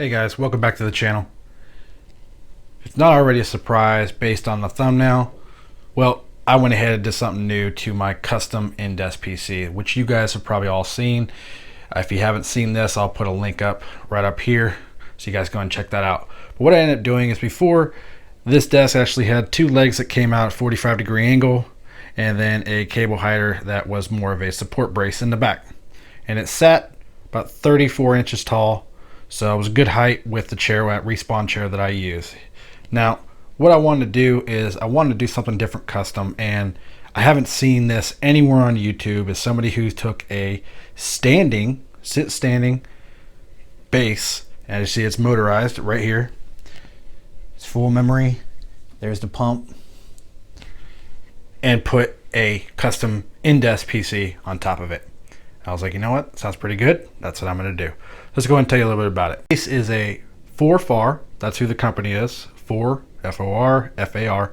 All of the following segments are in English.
Hey guys, welcome back to the channel. If it's not already a surprise based on the thumbnail, well, I went ahead and did something new to my custom in-desk PC, which you guys have probably all seen. If you haven't seen this, I'll put a link up right up here so you guys go and check that out. But what I ended up doing is before, this desk actually had two legs that came out at 45-degree angle and then a cable hider that was more of a support brace in the back. And it sat about 34 inches tall. So it was a good height with the chair, that Respawn chair that I use. Now, what I wanted to do is I wanted to do something different custom, and I haven't seen this anywhere on YouTube. As somebody who took a standing base, and you see it's motorized right here. It's full memory. There's the pump. And put a custom in-desk PC on top of it. I was like, you know what? Sounds pretty good. That's what I'm going to do. Let's go ahead and tell you a little bit about it. This is a 4FAR. That's who the company is. 4 FOR FAR.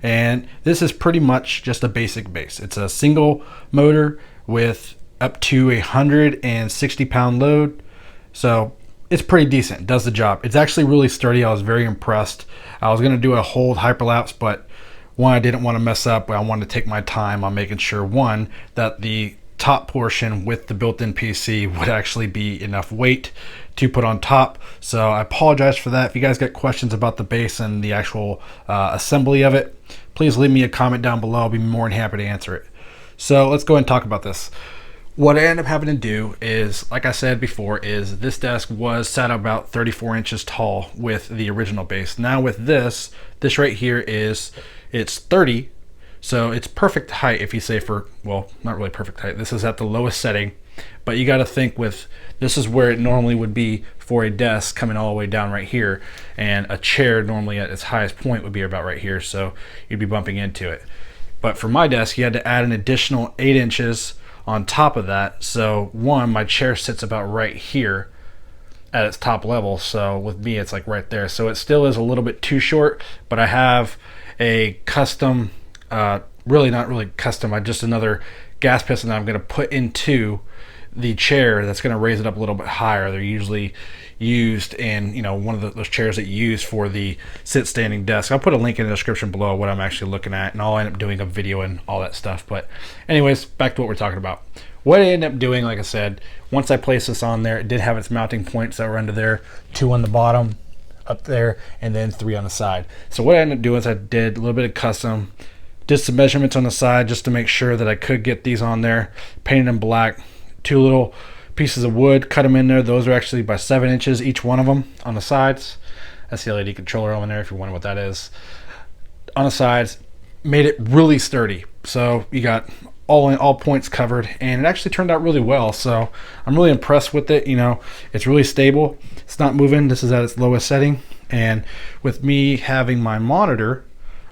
And this is pretty much just a basic base. It's a single motor with up to 160-pound load. So it's pretty decent. It does the job. It's actually really sturdy. I was very impressed. I was going to do a hold hyperlapse, but one, I didn't want to mess up. I wanted to take my time on making sure, one, that the top portion with the built-in PC would actually be enough weight to put on top. So I apologize for that. If you guys got questions about the base and the actual assembly of it, please leave me a comment down below. I'll be more than happy to answer it. So let's go ahead and talk about this. What I ended up having to do is, like I said before, is this desk was set about 34 inches tall with the original base. Now with this right here it's 30. So it's perfect height if you say for, well, not really perfect height. This is at the lowest setting, but you got to think with, this is where it normally would be for a desk coming all the way down right here, and a chair normally at its highest point would be about right here, so you'd be bumping into it. But for my desk, you had to add an additional 8 inches on top of that. So one, my chair sits about right here at its top level. So with me, it's like right there. So it still is a little bit too short, but I have a custom, really not really custom, just another gas piston that I'm going to put into the chair that's going to raise it up a little bit higher. They're usually used in, one of those chairs that you use for the standing desk. I'll put a link in the description below what I'm actually looking at, and I'll end up doing a video and all that stuff. But anyways, back to what we're talking about. What I ended up doing, like I said, once I placed this on there, it did have its mounting points that were under there, 2 on the bottom, up there, and then 3 on the side. So what I ended up doing is I did a little bit of custom, did some measurements on the side just to make sure that I could get these on there, painted them black, 2 little pieces of wood, cut them in there. Those are actually by 7 inches each one of them on the sides. That's the LED controller on there if you're wondering what that is. On the sides, made it really sturdy. So you got all points covered, and it actually turned out really well. So I'm really impressed with it. It's really stable. It's not moving. This is at its lowest setting. And with me having my monitor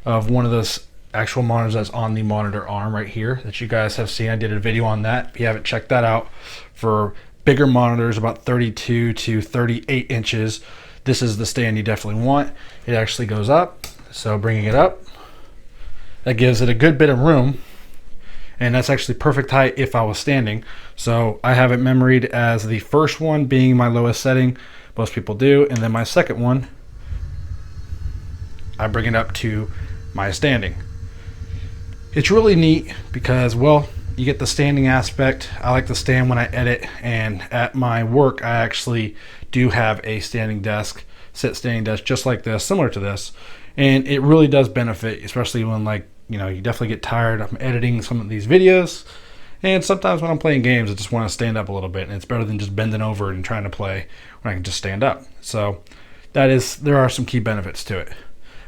of one of those actual monitors that's on the monitor arm right here that you guys have seen, I did a video on that. If you haven't checked that out, for bigger monitors about 32 to 38 inches, this is the stand you definitely want. It actually goes up, so bringing it up, that gives it a good bit of room, and that's actually perfect height if I was standing. So I have it memoried as the first one being my lowest setting, most people do, and then my second one I bring it up to my standing. It's really neat because, well, you get the standing aspect. I like to stand when I edit, and at my work I actually do have a standing desk, standing desk just like this, similar to this, and it really does benefit, especially when, like, you definitely get tired. I'm editing some of these videos, and sometimes when I'm playing games I just want to stand up a little bit, and it's better than just bending over and trying to play when I can just stand up. So there are some key benefits to it.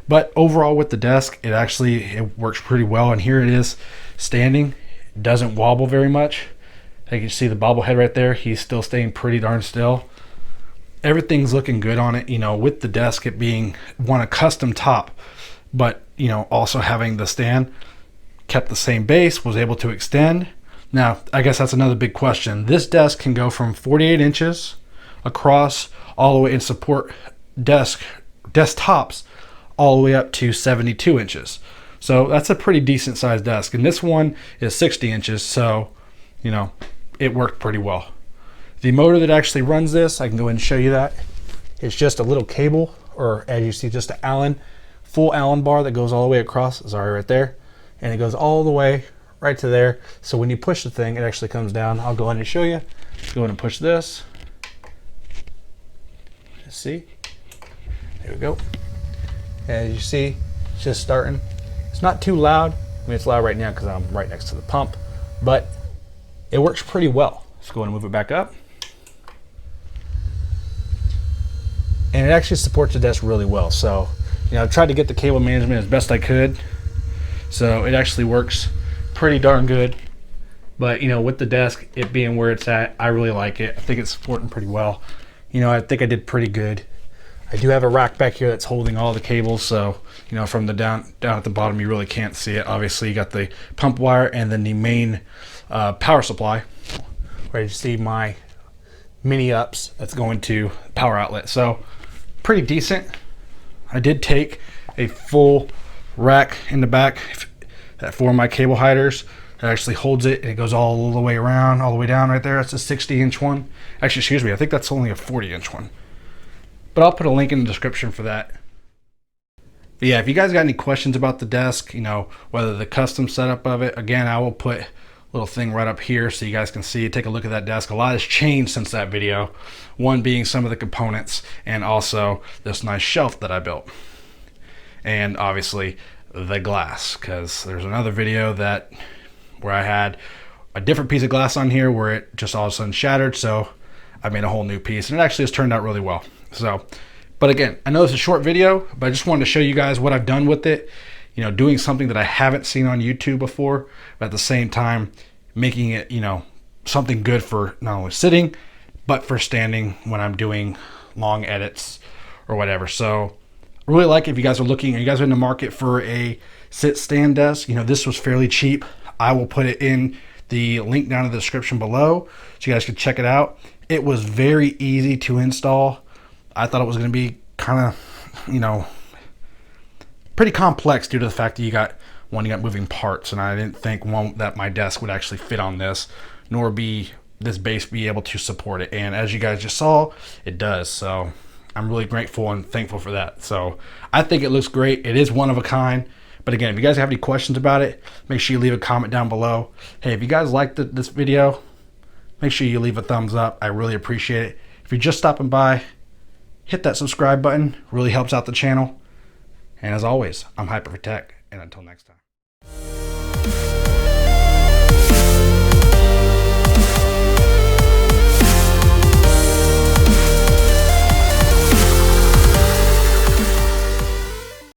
But overall with the desk, it works pretty well. And here it is standing. It doesn't wobble very much. You can see the bobblehead right there. He's still staying pretty darn still. Everything's looking good on it, with the desk, it being a custom top, but also having the stand, kept the same base, was able to extend. Now, I guess that's another big question. This desk can go from 48 inches across all the way and support desktops all the way up to 72 inches. So that's a pretty decent sized desk. And this one is 60 inches. So, it worked pretty well. The motor that actually runs this, I can go ahead and show you that. It's just a little cable, or as you see, just an Allen, full Allen bar that goes all the way across. Sorry, right there. And it goes all the way right to there. So when you push the thing, it actually comes down. I'll go ahead and show you. Go ahead and push this. See? There we go. As you see, it's just starting. It's not too loud. I mean, it's loud right now because I'm right next to the pump, but it works pretty well. Let's go ahead and move it back up. And it actually supports the desk really well. So, you know, I tried to get the cable management as best I could. So it actually works pretty darn good. But, you know, with the desk, it being where it's at, I really like it. I think it's supporting pretty well. You know, I think I did pretty good. I do have a rack back here that's holding all the cables. So, you know, from the down at the bottom, you really can't see it. Obviously, you got the pump wire and then the main power supply, where you see my mini ups that's going to power outlet. So pretty decent. I did take a full rack in the back for my cable hiders. It actually holds it and it goes all the way around, all the way down right there. That's a 60-inch one. Actually, excuse me, I think that's only a 40-inch one. But I'll put a link in the description for that. But yeah, if you guys got any questions about the desk, you know, whether the custom setup of it, again, I will put a little thing right up here so you guys can see, take a look at that desk. A lot has changed since that video. One being some of the components and also this nice shelf that I built. And obviously the glass, because there's another video where I had a different piece of glass on here where it just all of a sudden shattered. So I made a whole new piece and it actually has turned out really well. So, but again, I know it's a short video, but I just wanted to show you guys what I've done with it. You know, doing something that I haven't seen on YouTube before, but at the same time, making it, you know, something good for not only sitting, but for standing when I'm doing long edits or whatever. So I really like it. If you guys are looking, you guys are in the market for a sit stand desk, you know, this was fairly cheap. I will put it in the link down in the description below so you guys can check it out. It was very easy to install. I thought it was going to be kind of, you know, pretty complex due to the fact that you got moving parts, and I didn't think that my desk would actually fit on this, nor this base be able to support it. And as you guys just saw, it does. So I'm really grateful and thankful for that. So I think it looks great. It is one of a kind. But again, if you guys have any questions about it, make sure you leave a comment down below. Hey, if you guys liked this video, make sure you leave a thumbs up. I really appreciate it. If you're just stopping by, hit that subscribe button. Really helps out the channel. And as always, I'm Hyper for Tech, and until next time.